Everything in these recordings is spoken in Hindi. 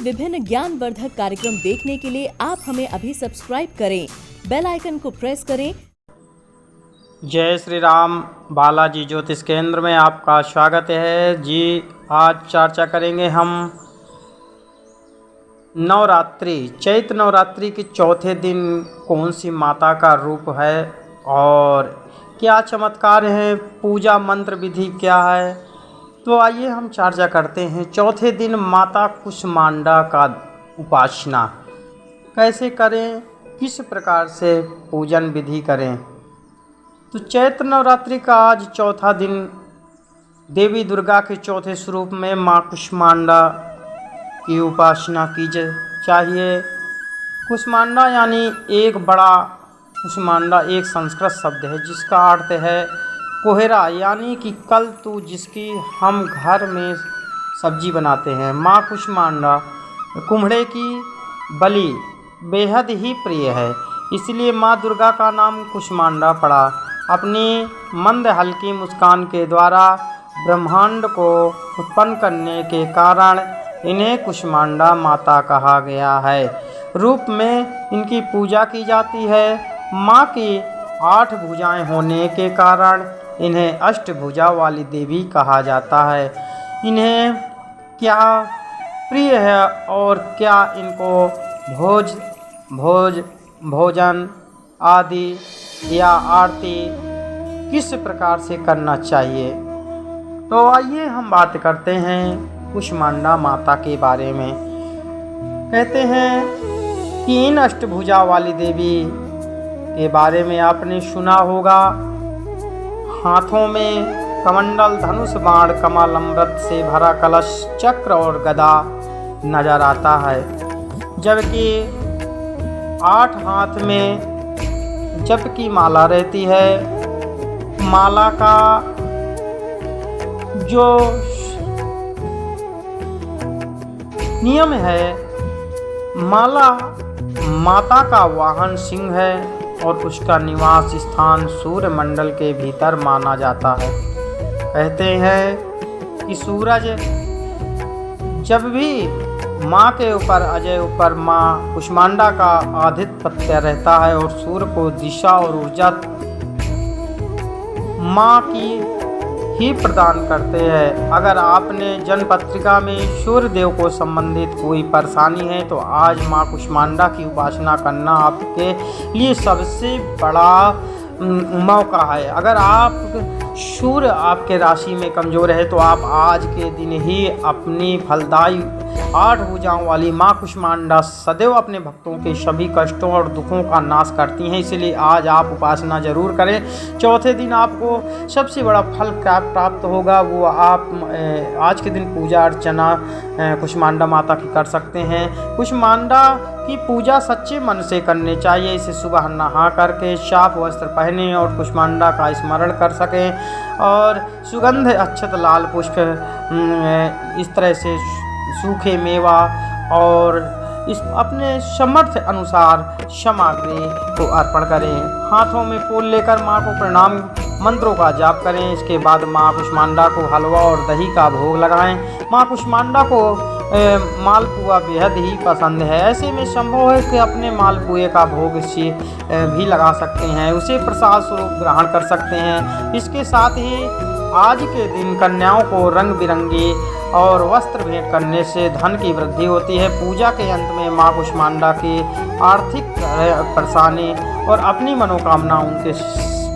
विभिन्न ज्ञानवर्धक कार्यक्रम देखने के लिए आप हमें अभी सब्सक्राइब करें, बेल आइकन को प्रेस करें। जय श्री राम। बालाजी ज्योतिष केंद्र में आपका स्वागत है जी। आज चर्चा करेंगे हम नवरात्रि, चैत्र नवरात्रि के चौथे दिन कौन सी माता का रूप है और क्या चमत्कार है, पूजा मंत्र विधि क्या है। तो आइए हम चर्चा करते हैं। चौथे दिन माता कुष्मांडा का उपासना कैसे करें, किस प्रकार से पूजन विधि करें। तो चैत्र नवरात्रि का आज चौथा दिन देवी दुर्गा के चौथे स्वरूप में माँ कुष्मांडा की उपासना की चाहिए। कुष्मांडा यानी एक बड़ा, कुष्मांडा एक संस्कृत शब्द है जिसका अर्थ है कोहरा, यानी कि कल तू, जिसकी हम घर में सब्जी बनाते हैं। माँ कुष्मांडा कुम्हड़े की बलि बेहद ही प्रिय है, इसलिए माँ दुर्गा का नाम कुष्मांडा पड़ा। अपनी मंद हल्की मुस्कान के द्वारा ब्रह्मांड को उत्पन्न करने के कारण इन्हें कुष्मांडा माता कहा गया है। रूप में इनकी पूजा की जाती है। माँ की 8 भुजाएं होने के कारण इन्हें अष्टभुजा वाली देवी कहा जाता है। इन्हें क्या प्रिय है और क्या इनको भोजन आदि या आरती किस प्रकार से करना चाहिए। तो आइए हम बात करते हैं कुष्मांडा माता के बारे में। कहते हैं कि इन अष्टभुजा वाली देवी के बारे में आपने सुना होगा। हाथों में कमंडल, धनुष, बाण, कमल, अमृत से भरा कलश, चक्र और गदा नजर आता है, जबकि 8 हाथ में जप की माला रहती है। माला का जो नियम है, माला माता का वाहन सिंह है और उसका निवास स्थान सूर्य मंडल के भीतर माना जाता है। कहते हैं कि सूरज जब भी माँ के ऊपर, अजय ऊपर माँ कुष्मांडा का आधिपत्य रहता है और सूर्य को दिशा और ऊर्जा माँ की ही प्रदान करते हैं। अगर आपने जन्म पत्रिका में सूर्य देव को संबंधित कोई परेशानी है तो आज माँ कुष्मांडा की उपासना करना आपके लिए सबसे बड़ा मौका है। अगर आप सूर्य आपके राशि में कमज़ोर है तो आप आज के दिन ही अपनी फलदायी 8 भुजाओं वाली माँ कुष्मांडा सदैव अपने भक्तों के सभी कष्टों और दुखों का नाश करती हैं, इसलिए आज आप उपासना जरूर करें। चौथे दिन आपको सबसे बड़ा फल प्राप्त होगा, वो आप आज के दिन पूजा अर्चना कुष्मांडा माता की कर सकते हैं। कुष्मांडा की पूजा सच्चे मन से करनी चाहिए। इसे सुबह नहा करके साफ वस्त्र पहने और कुष्मांडा का स्मरण कर सकें और सुगंध अक्षत लाल पुष्प इस तरह से सूखे मेवा और इस अपने समर्थ अनुसार सामग्री को अर्पण करें। हाथों में फूल लेकर माँ को प्रणाम मंत्रों का जाप करें। इसके बाद माँ कुष्मांडा को हलवा और दही का भोग लगाएं। माँ कुष्मांडा को मालपुआ बेहद ही पसंद है। ऐसे में संभव है कि अपने मालपुए का भोग से भी लगा सकते हैं, उसे प्रसाद स्वरूप ग्रहण कर सकते हैं। इसके साथ ही आज के दिन कन्याओं को रंग बिरंगी और वस्त्र भेंट करने से धन की वृद्धि होती है। पूजा के अंत में माँ कुष्मांडा की आर्थिक परेशानी और अपनी मनोकामना उनके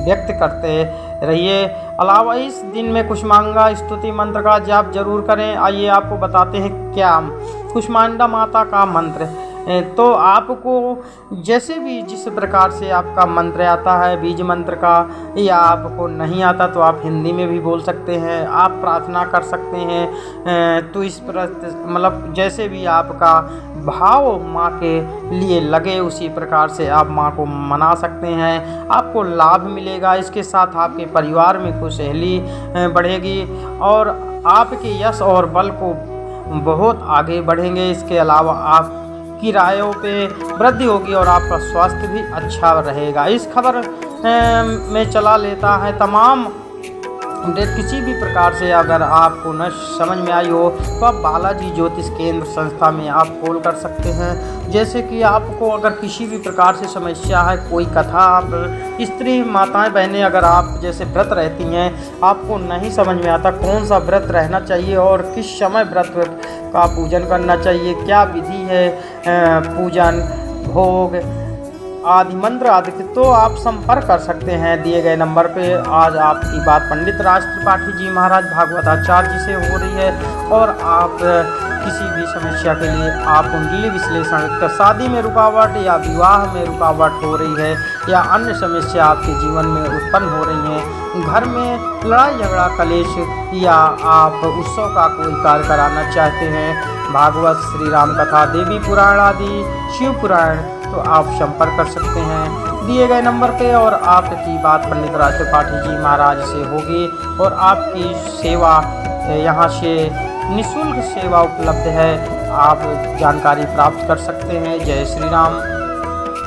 व्यक्त करते रहिए। अलावा इस दिन में कुष्मांडा स्तुति मंत्र का जाप जरूर करें। आइए आपको बताते हैं क्या कुष्मांडा माता का मंत्र। तो आपको जैसे भी जिस प्रकार से आपका मंत्र आता है, बीज मंत्र का, या आपको नहीं आता तो आप हिंदी में भी बोल सकते हैं, आप प्रार्थना कर सकते हैं। तो इस मतलब जैसे भी आपका भाव माँ के लिए लगे उसी प्रकार से आप माँ को मना सकते हैं। आपको लाभ मिलेगा। इसके साथ आपके परिवार में खुशहाली बढ़ेगी और आपके यश और बल को बहुत आगे बढ़ेंगे। इसके अलावा आप किरायों पे वृद्धि होगी और आपका स्वास्थ्य भी अच्छा रहेगा। इस खबर में चला लेता है तमाम किसी भी प्रकार से अगर आपको न समझ में आई हो तो आप बालाजी ज्योतिष केंद्र संस्था में आप कॉल कर सकते हैं। जैसे कि आपको अगर किसी भी प्रकार से समस्या है, कोई कथा, आप स्त्री माताएं बहनें अगर आप जैसे व्रत रहती हैं, आपको नहीं समझ में आता कौन सा व्रत रहना चाहिए और किस समय व्रत का पूजन करना चाहिए, क्या विधि है पूजन, भोग आदि मंत्र आदि, तो आप संपर्क कर सकते हैं दिए गए नंबर पे। आज आपकी बात पंडित राज त्रिपाठी जी महाराज भागवताचार्य जी से हो रही है और आप किसी भी समस्या के लिए आप कुंडली विश्लेषण, शादी में रुकावट या विवाह में रुकावट हो रही है या अन्य समस्या आपके जीवन में उत्पन्न हो रही हैं, घर में लड़ाई झगड़ा कलेश या आप उत्सव का कोई कार्य कराना चाहते हैं, भागवत, श्री राम कथा, देवी पुराण आदि शिव पुराण, तो आप संपर्क कर सकते हैं दिए गए नंबर पे और आपकी बात पंडित राज त्रिपाठी जी महाराज से होगी और आपकी सेवा यहाँ से निःशुल्क सेवा उपलब्ध है। आप जानकारी प्राप्त कर सकते हैं। जय श्री राम।